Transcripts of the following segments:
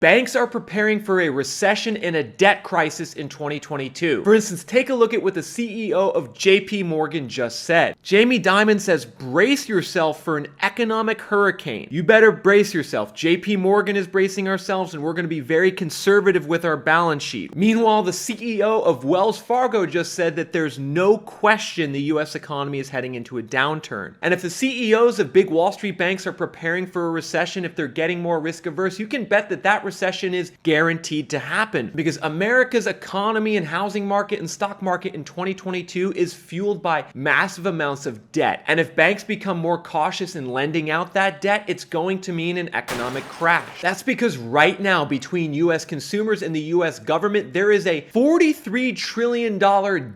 Banks are preparing for a recession and a debt crisis in 2022. For instance, take a look at what the CEO of JP Morgan just said. Jamie Dimon says, brace yourself for an economic hurricane. You better brace yourself. JP Morgan is bracing ourselves, and we're going to be very conservative with our balance sheet. Meanwhile, the CEO of Wells Fargo just said that there's no question the US economy is heading into a downturn. And if the CEOs of big Wall Street banks are preparing for a recession, if they're getting more risk averse, you can bet that recession is guaranteed to happen, because America's economy and housing market and stock market in 2022 is fueled by massive amounts of debt. And if banks become more cautious in lending out that debt, it's going to mean an economic crash. That's because right now, between US consumers and the US government, there is a $43 trillion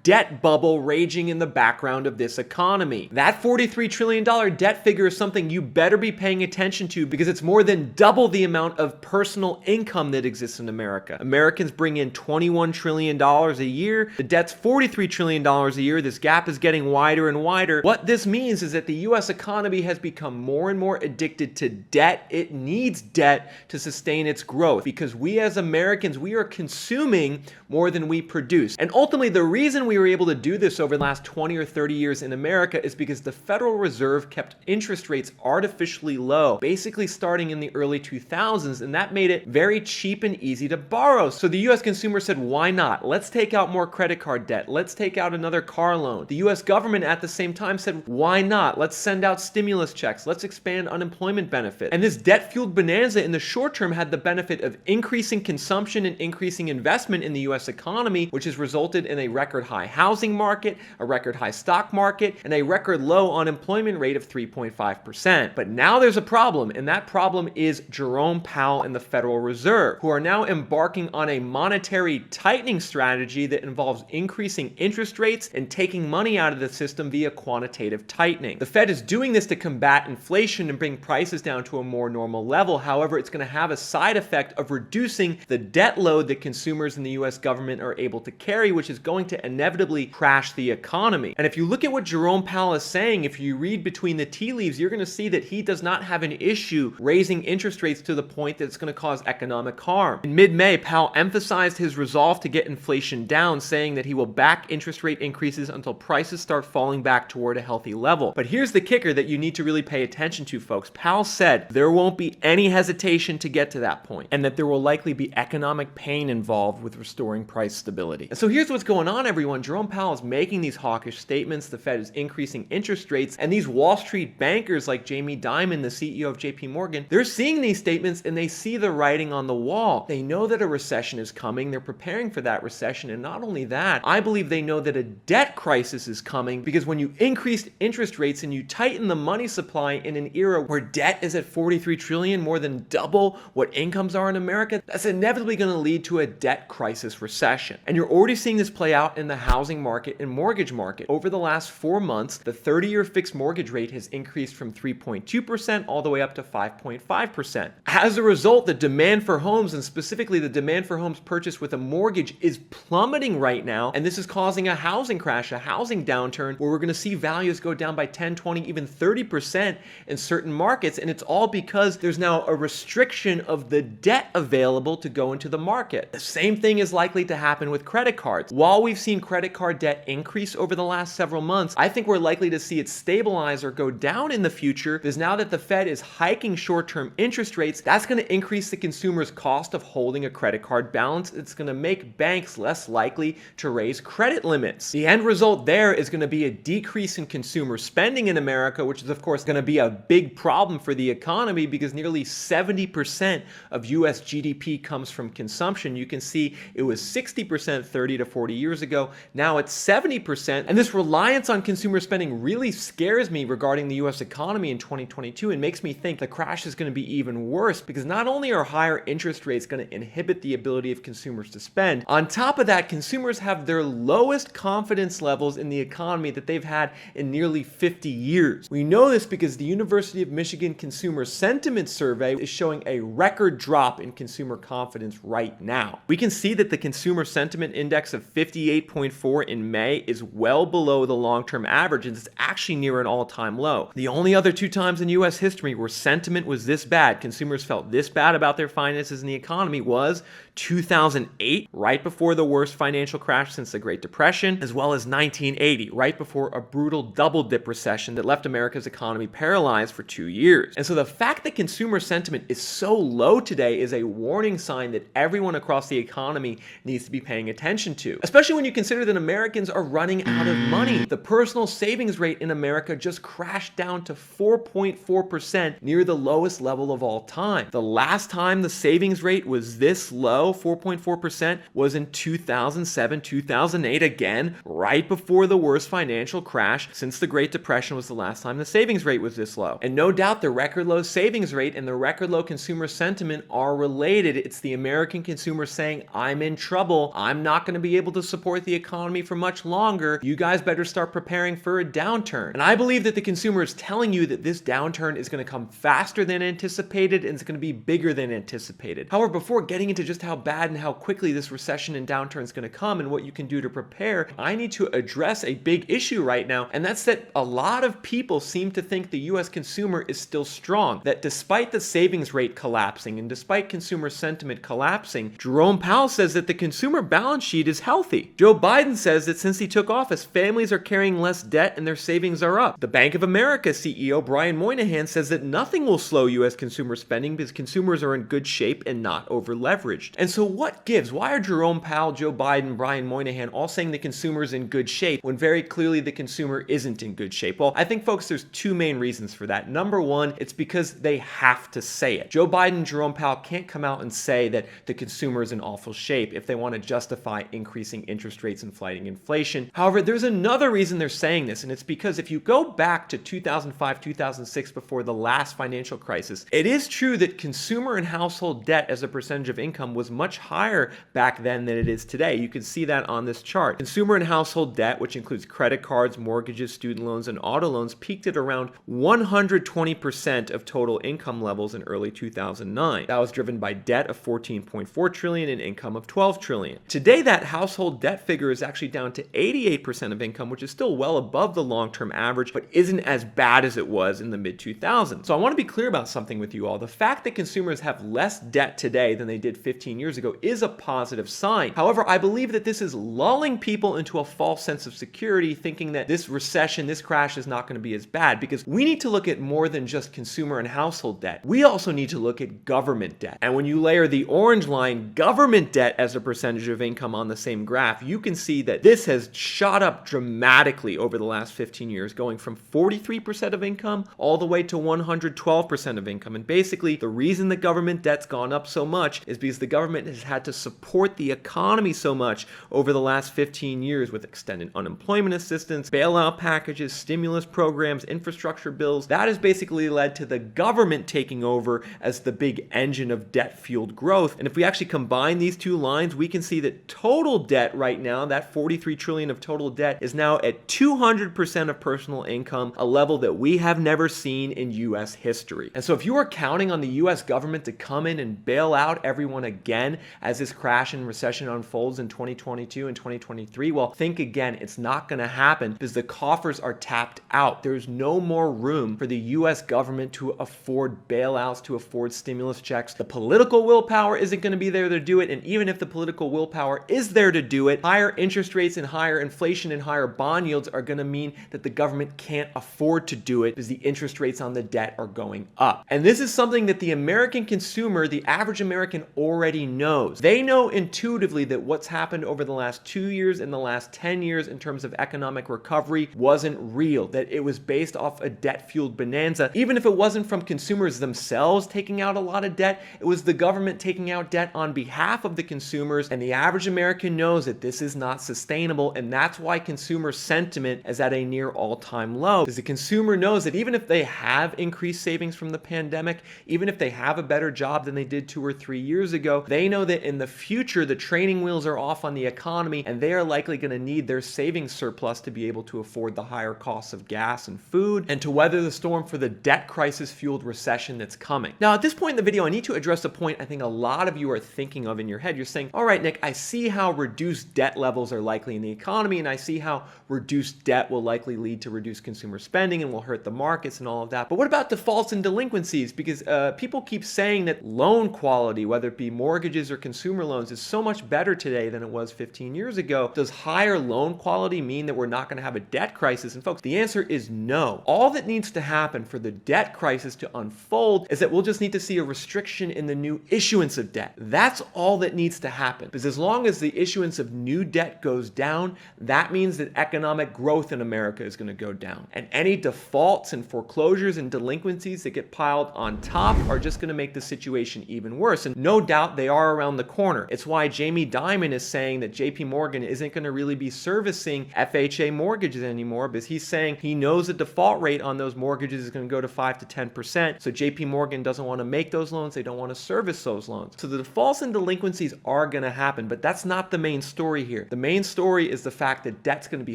debt bubble raging in the background of this economy. That $43 trillion debt figure is something you better be paying attention to, because it's more than double the amount of personal income that exists in America. Americans bring in $21 trillion a year. The debt's $43 trillion a year. This gap is getting wider and wider. What this means is that the US economy has become more and more addicted to debt. It needs debt to sustain its growth, because we as Americans, we are consuming more than we produce. And ultimately, the reason we were able to do this over the last 20 or 30 years in America is because the Federal Reserve kept interest rates artificially low, basically starting in the early 2000s, and that made it very cheap and easy to borrow. So the US consumer said, why not? Let's take out more credit card debt. Let's take out another car loan. The US government at the same time said, why not? Let's send out stimulus checks. Let's expand unemployment benefit. And this debt-fueled bonanza in the short term had the benefit of increasing consumption and increasing investment in the US economy, which has resulted in a record high housing market, a record high stock market, and a record low unemployment rate of 3.5%. But now there's a problem, and that problem is Jerome Powell and the Federal Reserve, who are now embarking on a monetary tightening strategy that involves increasing interest rates and taking money out of the system via quantitative tightening. The Fed is doing this to combat inflation and bring prices down to a more normal level. However, it's going to have a side effect of reducing the debt load that consumers in the US government are able to carry, which is going to inevitably crash the economy. And if you look at what Jerome Powell is saying, if you read between the tea leaves, you're going to see that he does not have an issue raising interest rates to the point that it's going to cause economic harm. In mid-May, Powell emphasized his resolve to get inflation down, saying that he will back interest rate increases until prices start falling back toward a healthy level. But here's the kicker that you need to really pay attention to, folks. Powell said there won't be any hesitation to get to that point, and that there will likely be economic pain involved with restoring price stability. And so here's what's going on, everyone. Jerome Powell is making these hawkish statements. The Fed is increasing interest rates, and these Wall Street bankers like Jamie Dimon, the CEO of JP Morgan, they're seeing these statements and they see the writing on the wall. They know that a recession is coming. They're preparing for that recession. And not only that, I believe they know that a debt crisis is coming, because when you increase interest rates and you tighten the money supply in an era where debt is at 43 trillion, more than double what incomes are in America, that's inevitably going to lead to a debt crisis recession. And you're already seeing this play out in the housing market and mortgage market. Over the last 4 months, the 30-year fixed mortgage rate has increased from 3.2% all the way up to 5.5%. As a result, the demand for homes, and specifically the demand for homes purchased with a mortgage, is plummeting right now. And this is causing a housing crash, a housing downturn, where we're going to see values go down by 10, 20, even 30% in certain markets. And it's all because there's now a restriction of the debt available to go into the market. The same thing is likely to happen with credit cards. While we've seen credit card debt increase over the last several months, I think we're likely to see it stabilize or go down in the future, because now that the Fed is hiking short-term interest rates, that's going to increase the consumer's cost of holding a credit card balance. It's going to make banks less likely to raise credit limits. The end result there is going to be a decrease in consumer spending in America, which is of course going to be a big problem for the economy, because nearly 70% of US GDP comes from consumption. You can see it was 60% 30 to 40 years ago. Now it's 70%. And this reliance on consumer spending really scares me regarding the US economy in 2022 and makes me think the crash is going to be even worse, because not only are higher interest rates going to inhibit the ability of consumers to spend, on top of that, consumers have their lowest confidence levels in the economy that they've had in nearly 50 years. We know this because the University of Michigan Consumer Sentiment Survey is showing a record drop in consumer confidence right now. We can see that the Consumer Sentiment Index of 58.4 in May is well below the long-term average, and it's actually near an all-time low. The only other two times in US history where sentiment was this bad, consumers felt this bad about their their finances and the economy was 2008, right before the worst financial crash since the Great Depression, as well as 1980, right before a brutal double-dip recession that left America's economy paralyzed for 2 years. And so the fact that consumer sentiment is so low today is a warning sign that everyone across the economy needs to be paying attention to, especially when you consider that Americans are running out of money. The personal savings rate in America just crashed down to 4.4%, near the lowest level of all time. The last time the savings rate was this low, 4.4%, was in 2007, 2008, again, right before the worst financial crash since the Great Depression was the last time the savings rate was this low. And no doubt the record low savings rate and the record low consumer sentiment are related. It's the American consumer saying, I'm in trouble. I'm not going to be able to support the economy for much longer. You guys better start preparing for a downturn. And I believe that the consumer is telling you that this downturn is going to come faster than anticipated and it's going to be bigger than anticipated. However, before getting into just how bad and how quickly this recession and downturn is going to come and what you can do to prepare, I need to address a big issue right now, and that's that a lot of people seem to think the US consumer is still strong, that despite the savings rate collapsing and despite consumer sentiment collapsing, Jerome Powell says that the consumer balance sheet is healthy. Joe Biden says that since he took office, families are carrying less debt and their savings are up. The Bank of America CEO Brian Moynihan says that nothing will slow US consumer spending because consumers are in good shape and not over leveraged. And so what gives? Why are Jerome Powell, Joe Biden, Brian Moynihan all saying the consumer is in good shape when very clearly the consumer isn't in good shape? Well, I think, folks, there's two main reasons for that. Number one, it's because they have to say it. Joe Biden and Jerome Powell can't come out and say that the consumer is in awful shape if they want to justify increasing interest rates and fighting inflation. However, there's another reason they're saying this, and it's because if you go back to 2005, 2006, before the last financial crisis, it is true that consumer and household debt as a percentage of income was much higher back then than it is today. You can see that on this chart. Consumer and household debt, which includes credit cards, mortgages, student loans, and auto loans, peaked at around 120% of total income levels in early 2009. That was driven by debt of $14.4 trillion and income of $12 trillion. Today, that household debt figure is actually down to 88% of income, which is still well above the long-term average, but isn't as bad as it was in the mid-2000s. So I want to be clear about something with you all. The fact that consumers have less debt today than they did 15 years ago is a positive sign. However, I believe that this is lulling people into a false sense of security, thinking that this recession, this crash is not going to be as bad, because we need to look at more than just consumer and household debt. We also need to look at government debt. And when you layer the orange line, government debt as a percentage of income on the same graph, you can see that this has shot up dramatically over the last 15 years, going from 43% of income all the way to 112% of income. And basically, the reason the government debt's gone up so much is because the government has had to support the economy so much over the last 15 years with extended unemployment assistance, bailout packages, stimulus programs, infrastructure bills. That has basically led to the government taking over as the big engine of debt-fueled growth. And if we actually combine these two lines, we can see that total debt right now, that $43 trillion of total debt, is now at 200% of personal income, a level that we have never seen in US history. And so if you are counting on the US government to come in and bail out everyone again as this crash and recession unfolds in 2022 and 2023, well, think again. It's not going to happen because the coffers are tapped out. There's no more room for the US government to afford bailouts, to afford stimulus checks. The political willpower isn't going to be there to do it. And even if the political willpower is there to do it, higher interest rates and higher inflation and higher bond yields are going to mean that the government can't afford to do it because the interest rates on the debt are going up. And this is something that the American consumer, the average American, already knows. They know intuitively that what's happened over the last 2 years and the last 10 years in terms of economic recovery wasn't real, that it was based off a debt-fueled bonanza. Even if it wasn't from consumers themselves taking out a lot of debt, it was the government taking out debt on behalf of the consumers, and the average American knows that this is not sustainable, and that's why consumer sentiment is at a near all-time low, because the consumer knows that even if they have increased savings from the pandemic, even if they have a better job than they did 2 or 3 years ago, they know that in the future the training wheels are off on the economy, and they are likely going to need their savings surplus to be able to afford the higher costs of gas and food and to weather the storm for the debt crisis fueled recession that's coming. Now, at this point in the video, I need to address a point I think a lot of you are thinking of in your head. You're saying, all right, Nick, I see how reduced debt levels are likely in the economy, and I see how reduced debt will likely lead to reduced consumer spending and will hurt the markets and all of that. But what about defaults and delinquencies? Because people keep saying that that loan quality, whether it be mortgages or consumer loans, is so much better today than it was 15 years ago. Does higher loan quality mean that we're not going to have a debt crisis? And folks, the answer is no. All that needs to happen for the debt crisis to unfold is that we'll just need to see a restriction in the new issuance of debt. That's all that needs to happen. Because as long as the issuance of new debt goes down, that means that economic growth in America is going to go down. And any defaults and foreclosures and delinquencies that get piled on top are just going to make the situation even worse. And no doubt they are around the corner. It's why Jamie Dimon is saying that JP Morgan isn't going to really be servicing FHA mortgages anymore, because he's saying he knows the default rate on those mortgages is going to go to 5 to 10%. So JP Morgan doesn't want to make those loans. They don't want to service those loans. So the defaults and delinquencies are going to happen, but that's not the main story here. The main story is the fact that debt's going to be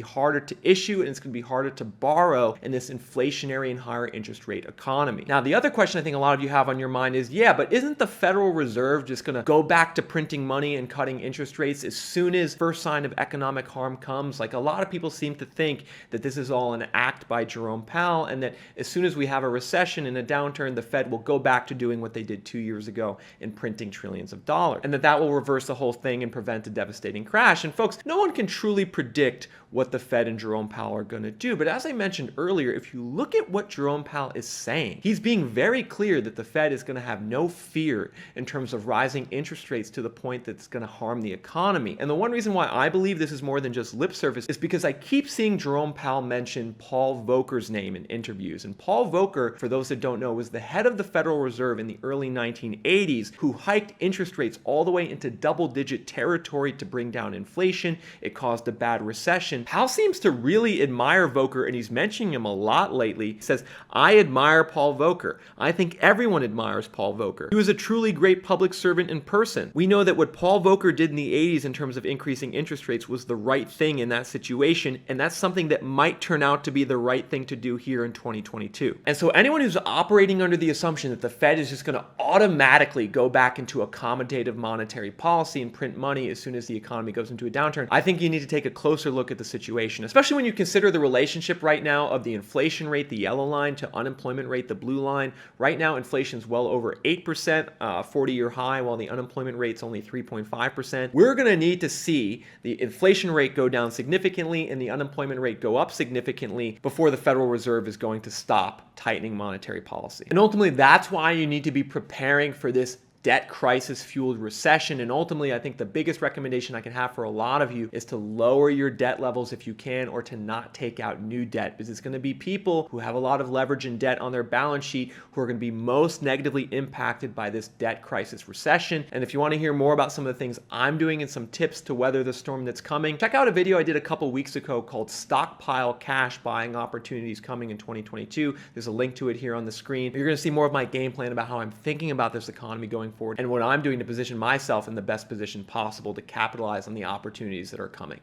harder to issue and it's going to be harder to borrow in this inflationary and higher interest rate economy. Now, the other question I think a lot of you have on your mind is, yeah, but isn't the Federal Reserve just going to go back to printing money and cutting interest rates as soon as first sign of economic harm comes? Like, a lot of people seem to think that this is all an act by Jerome Powell, and that as soon as we have a recession and a downturn, the Fed will go back to doing what they did 2 years ago in printing trillions of dollars, and that will reverse the whole thing and prevent a devastating crash. And folks, no one can truly predict what the Fed and Jerome Powell are going to do. But as I mentioned earlier, if you look at what Jerome Powell is saying, he's being very clear that the Fed is going to have no fear in terms of rising interest rates to the point that it's going to harm the economy. And the one reason why I believe this is more than just lip service is because I keep seeing Jerome Powell mention Paul Volcker's name in interviews. And Paul Volcker, for those that don't know, was the head of the Federal Reserve in the early 1980s, who hiked interest rates all the way into double-digit territory to bring down inflation. It caused a bad recession. Powell seems to really admire Volcker, and he's mentioning him a lot lately. He says, "I admire Paul Volcker. I think everyone admires Paul Volcker. He was a truly great public servant in person." We know that what Paul Volcker did in the 80s in terms of increasing interest rates was the right thing in that situation, and that's something that might turn out to be the right thing to do here in 2022. And so anyone who's operating under the assumption that the Fed is just going to automatically go back into accommodative monetary policy and print money as soon as the economy goes into a downturn, I think you need to take a closer look at the situation, especially when you consider the relationship right now of the inflation rate, the yellow line, to unemployment rate, the blue line. Right now, inflation is well over 8%, 40-year high, while the unemployment rate's only 3.5%. We're going to need to see the inflation rate go down significantly and the unemployment rate go up significantly before the Federal Reserve is going to stop tightening monetary policy. And ultimately, that's why you need to be preparing for this debt crisis fueled recession. And ultimately, I think the biggest recommendation I can have for a lot of you is to lower your debt levels if you can, or to not take out new debt, because it's going to be people who have a lot of leverage and debt on their balance sheet who are going to be most negatively impacted by this debt crisis recession. And if you want to hear more about some of the things I'm doing and some tips to weather the storm that's coming, check out a video I did a couple weeks ago called Stockpile Cash Buying Opportunities Coming in 2022. There's a link to it here on the screen. You're going to see more of my game plan about how I'm thinking about this economy going forward and what I'm doing to position myself in the best position possible to capitalize on the opportunities that are coming.